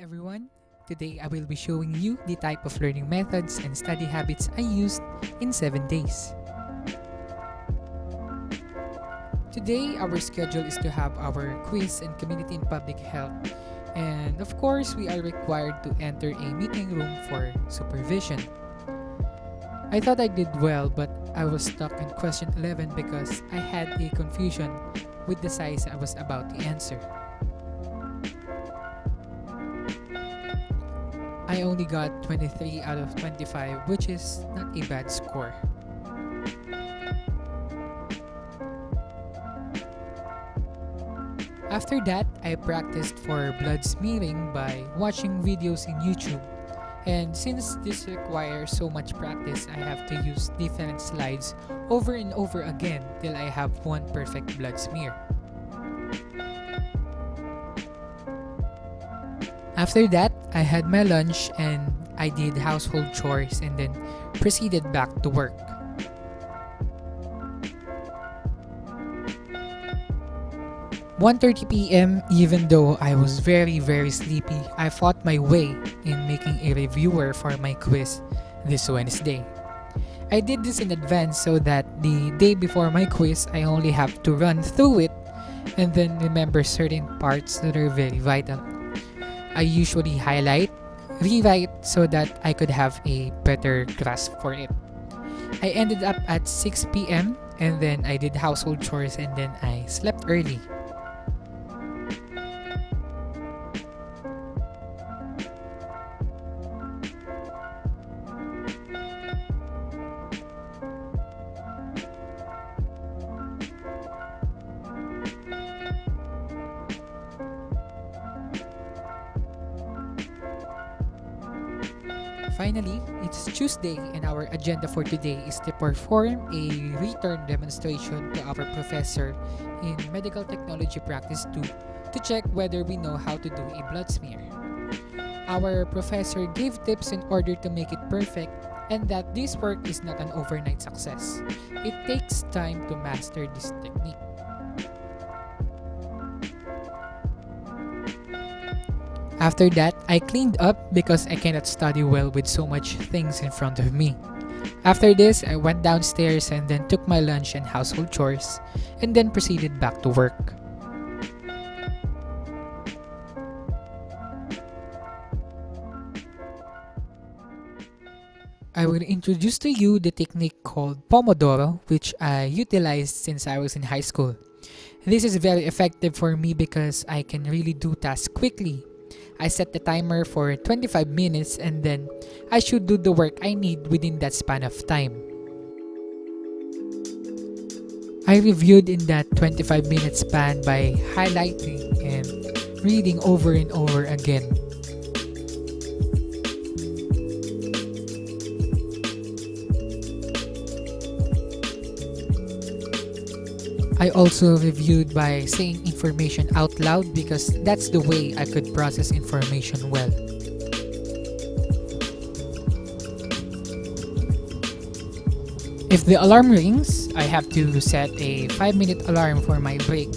everyone. Today I will be showing you the type of learning methods and study habits I used in 7 days. Today our schedule is to have our quiz and community and public health. And of course, we are required to enter a meeting room for supervision. I thought I did well, but I was stuck in question 11 because I had a confusion with the size I was about to answer. I only got 23 out of 25, which is not a bad score. After that, I practiced for blood smearing by watching videos in YouTube. And since this requires so much practice, I have to use different slides over and over again till I have one perfect blood smear. After that, I had my lunch and I did household chores and then proceeded back to work. "1:30 p.m. Even though I was very sleepy, I fought my way in making a reviewer for my quiz this Wednesday. I did this in advance so that the day before my quiz, I only have to run through it and then remember certain parts that are very vital. I usually highlight, rewrite so that I could have a better grasp for it. I ended up at 6 p.m. and then I did household chores and then I slept early. Finally, it's Tuesday and our agenda for today is to perform a return demonstration to our professor in medical technology practice 2 to check whether we know how to do a blood smear. Our professor gave tips in order to make it perfect and that this work is not an overnight success. It takes time to master this technique. After that, I cleaned up because I cannot study well with so much things in front of me. After this, I went downstairs and then took my lunch and household chores and then proceeded back to work. I will introduce to you the technique called Pomodoro, which I utilized since I was in high school. This is very effective for me because I can really do tasks quickly. I set the timer for 25 minutes and then I should do the work I need within that span of time. I reviewed in that 25-minute span by highlighting and reading over and over again. I also reviewed by saying information out loud because that's the way I could process information well. If the alarm rings, I have to set a 5-minute alarm for my break.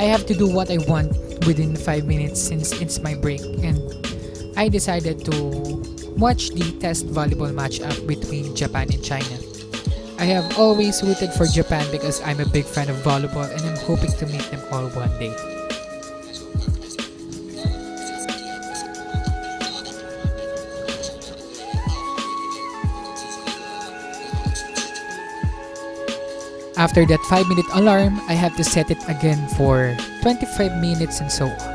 I have to do what I want within 5 minutes since it's my break, and I decided to watch the test volleyball matchup between Japan and China. I have always rooted for Japan because I'm a big fan of volleyball and I'm hoping to meet them all one day. After that 5-minute alarm, I have to set it again for 25 minutes and so on.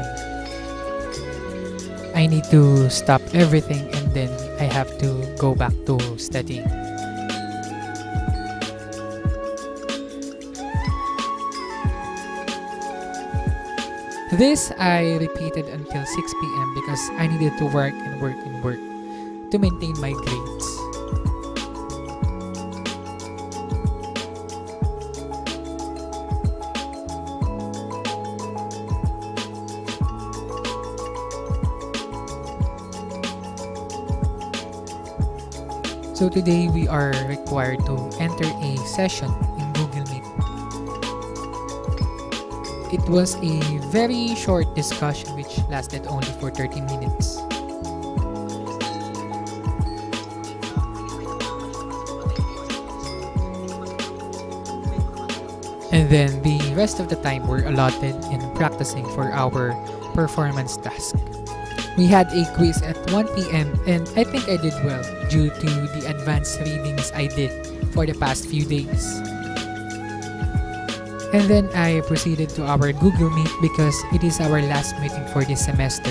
I need to stop everything and then I have to go back to studying. This I repeated until 6 p.m. because I needed to work to maintain my grades. So today we are required to enter a session in Google Meet. it was a very short discussion which lasted only for 30 minutes. And then the rest of the time were allotted in practicing for our performance task. We had a quiz at 1 p.m. and I think I did well due to the advanced readings I did for the past few days. And then I proceeded to our Google Meet because it is our last meeting for this semester.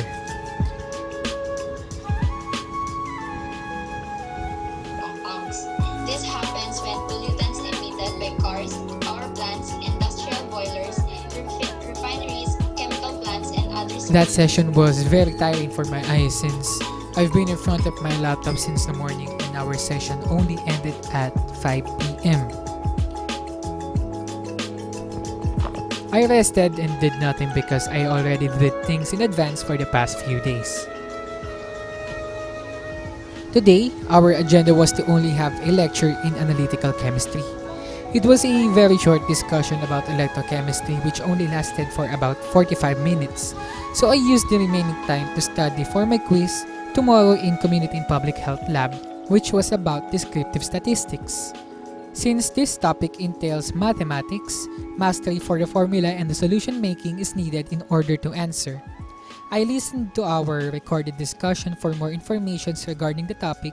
Compounds. This happens when pollutants emitted by cars, power plants, industrial boilers, refineries, chemical plants, and other That session was very tiring for my eyes since I've been in front of my laptop since the morning and our session only ended at 5 p.m. I rested and did nothing because I already did things in advance for the past few days. Today, our agenda was to only have a lecture in analytical chemistry. It was a very short discussion about electrochemistry which only lasted for about 45 minutes. So I used the remaining time to study for my quiz tomorrow in Community and Public Health Lab, which was about descriptive statistics. Since this topic entails mathematics, mastery for the formula and the solution making is needed in order to answer. I listened to our recorded discussion for more information regarding the topic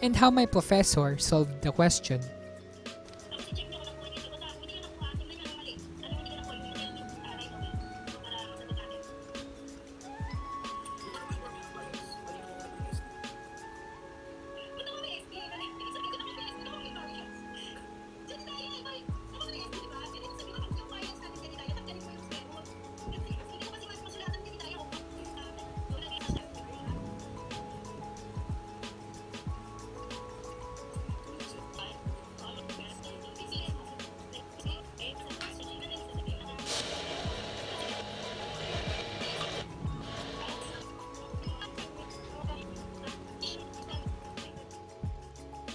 and how my professor solved the question.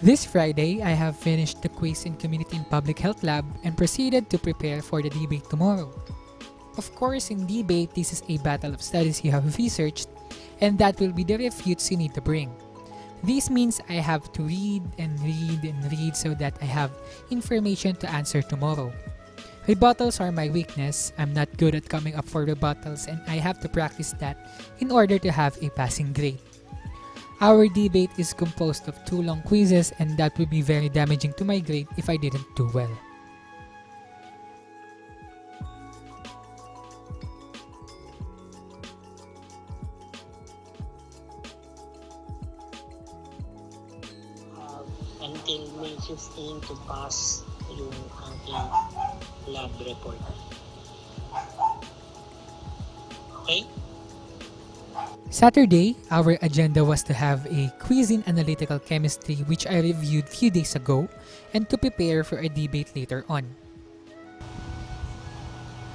This Friday, I have finished the quiz in Community and Public Health Lab and proceeded to prepare for the debate tomorrow. Of course, in debate, this is a battle of studies you have researched, and that will be the refutes you need to bring. This means I have to read and read and read so that I have information to answer tomorrow. Rebuttals are my weakness. I'm not good at coming up for rebuttals and I have to practice that in order to have a passing grade. Our debate is composed of 2 long quizzes and that would be very damaging to my grade if I didn't do well. Until May 15 to pass yung ating lab report. Okay? Saturday, our agenda was to have a quiz in analytical chemistry which I reviewed few days ago and to prepare for a debate later on.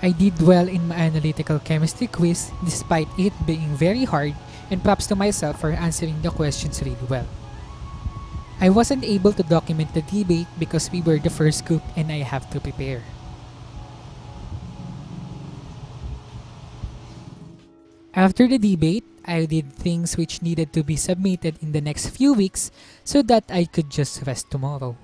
I did well in my analytical chemistry quiz despite it being very hard and props to myself for answering the questions really well. I wasn't able to document the debate because we were the first group and I have to prepare. After the debate, I did things which needed to be submitted in the next few weeks so that I could just rest tomorrow.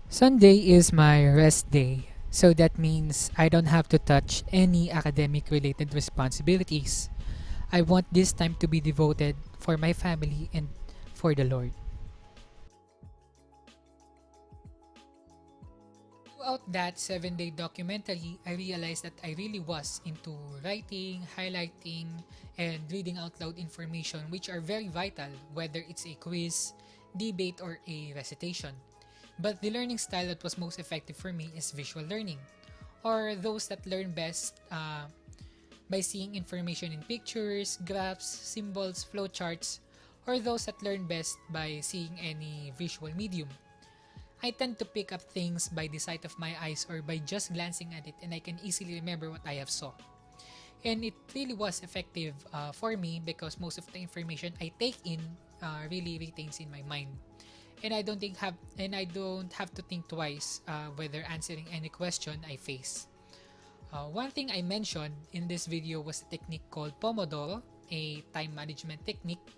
Sunday is my rest day, so that means I don't have to touch any academic related responsibilities. I want this time to be devoted for my family and for the Lord. Throughout that 7-day documentary, I realized that I really was into writing, highlighting, and reading out loud information which are very vital whether it's a quiz, debate, or a recitation. But the learning style that was most effective for me is visual learning, or those that learn best by seeing information in pictures, graphs, symbols, flowcharts, or those that learn best by seeing any visual medium. I tend to pick up things by the sight of my eyes or by just glancing at it, and I can easily remember what I have saw. And it really was effective for me because most of the information I take in really retains in my mind. And I don't have to think twice whether answering any question I face. One thing I mentioned in this video was a technique called Pomodoro, a time management technique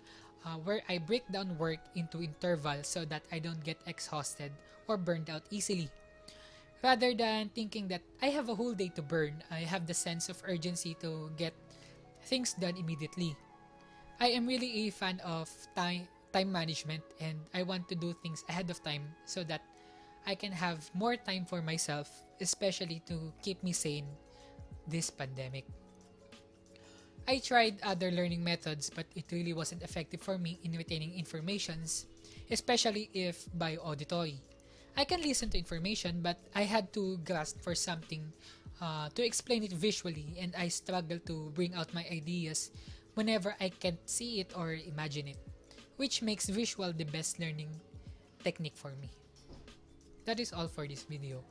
where I break down work into intervals so that I don't get exhausted or burned out easily. Rather than thinking that I have a whole day to burn, I have the sense of urgency to get things done immediately. I am really a fan of time management, and I want to do things ahead of time so that I can have more time for myself, especially to keep me sane this pandemic. I tried other learning methods, but it really wasn't effective for me in retaining informations, especially if by auditory. I can listen to information, but I had to grasp for something to explain it visually, and I struggle to bring out my ideas whenever I can't see it or imagine it, which makes visual the best learning technique for me. That is all for this video.